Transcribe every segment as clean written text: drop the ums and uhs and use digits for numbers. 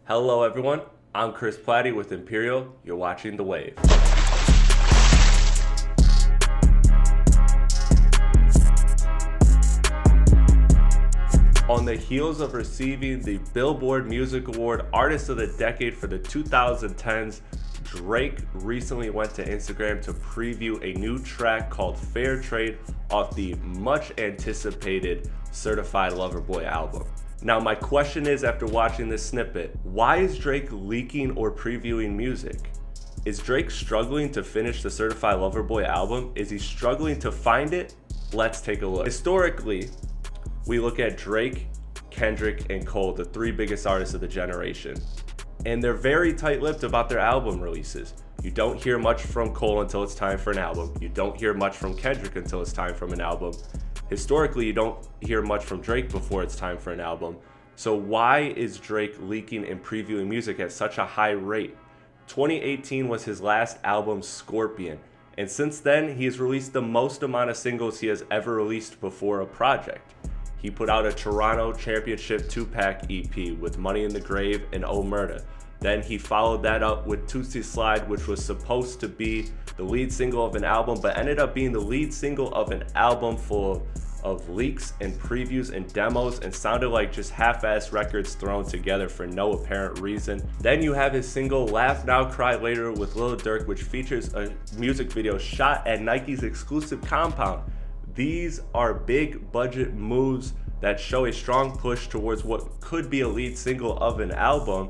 Hello everyone, I'm Chris Platty with Imperial. You're watching The Wave. On the heels of receiving the Billboard Music Award Artist of the Decade for the 2010s, Drake recently went to Instagram to preview a new track called Fair Trade off the much anticipated Certified Lover Boy album. Now my question is, after watching this snippet, why is Drake leaking or previewing music? Is Drake struggling to finish the Certified Lover Boy album? Is he struggling to find it? Let's take a look. Historically, we look at Drake, Kendrick, and Cole, the three biggest artists of the generation. And they're very tight-lipped about their album releases. You don't hear much from Cole until it's time for an album. You don't hear much from Kendrick until it's time for an album. Historically, you don't hear much from Drake before it's time for an album. So why is Drake leaking and previewing music at such a high rate? 2018 was his last album, Scorpion. And since then, he has released the most amount of singles he has ever released before a project. He put out a Toronto Championship 2-pack EP with Money in the Grave and Oh Murda. Then he followed that up with Tootsie Slide, which was supposed to be the lead single of an album, but ended up being the lead single of an album full of leaks and previews and demos, and sounded like just half-ass records thrown together for no apparent reason. Then you have his single Laugh Now, Cry Later with Lil Durk, which features a music video shot at Nike's exclusive compound. These are big budget moves that show a strong push towards what could be a lead single of an album.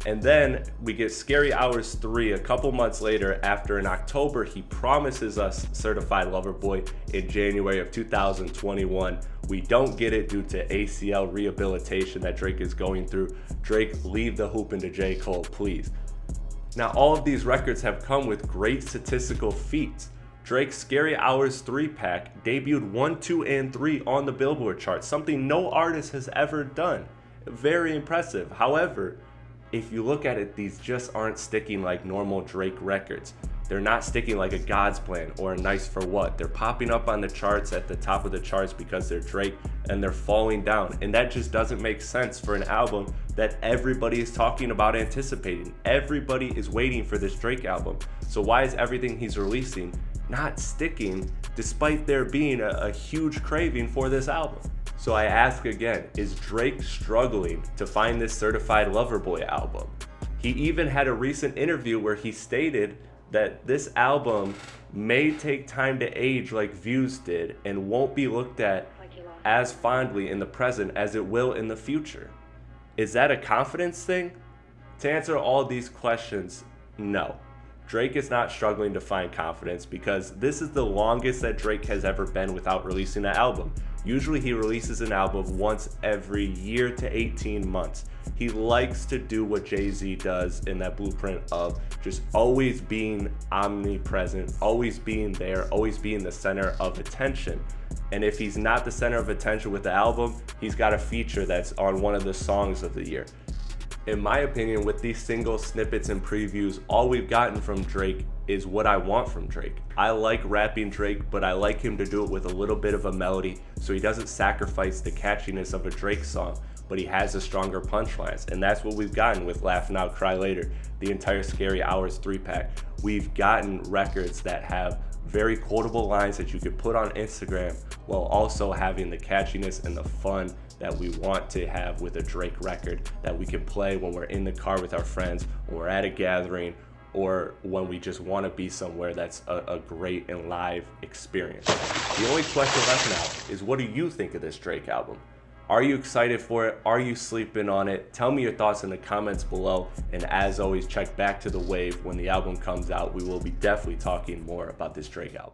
And then we get Scary Hours 3 a couple months later, after in October he promises us Certified Lover Boy in January of 2021. We don't get it due to ACL rehabilitation that Drake is going through. Drake, leave the hoop into J. Cole, please. Now all of these records have come with great statistical feats. Drake's Scary Hours 3-pack debuted 1, 2, and 3 on the Billboard chart, something no artist has ever done. Very impressive. However, if you look at it, these just aren't sticking like normal Drake records. They're not sticking like a God's Plan or a Nice for What. They're popping up on the charts at the top of the charts because they're Drake, and they're falling down. And that just doesn't make sense for an album that everybody is talking about, anticipating. Everybody is waiting for this Drake album. So why is everything he's releasing not sticking despite there being a huge craving for this album? So I ask again, is Drake struggling to find this Certified Lover Boy album? He even had a recent interview where he stated that this album may take time to age like Views did and won't be looked at as fondly in the present as it will in the future. Is that a confidence thing? To answer all these questions, no. Drake is not struggling to find confidence because this is the longest that Drake has ever been without releasing an album. Usually he releases an album once every year to 18 months. He likes to do what Jay-Z does in that blueprint of just always being omnipresent, always being there, always being the center of attention. And if he's not the center of attention with the album, he's got a feature that's on one of the songs of the year. In my opinion, with these single snippets and previews, all we've gotten from Drake is what I want from Drake. I like rapping Drake, but I like him to do it with a little bit of a melody so he doesn't sacrifice the catchiness of a Drake song, but he has the stronger punchlines. And that's what we've gotten with Laugh Now, Cry Later, the entire Scary Hours 3-pack. We've gotten records that have very quotable lines that you could put on Instagram while also having the catchiness and the fun that we want to have with a Drake record that we can play when we're in the car with our friends, when we're at a gathering, or when we just want to be somewhere that's a great and live experience. The only question left now is, what do you think of this Drake album? Are you excited for it? Are you sleeping on it? Tell me your thoughts in the comments below. And as always, check back to The Wave when the album comes out. We will be definitely talking more about this Drake album.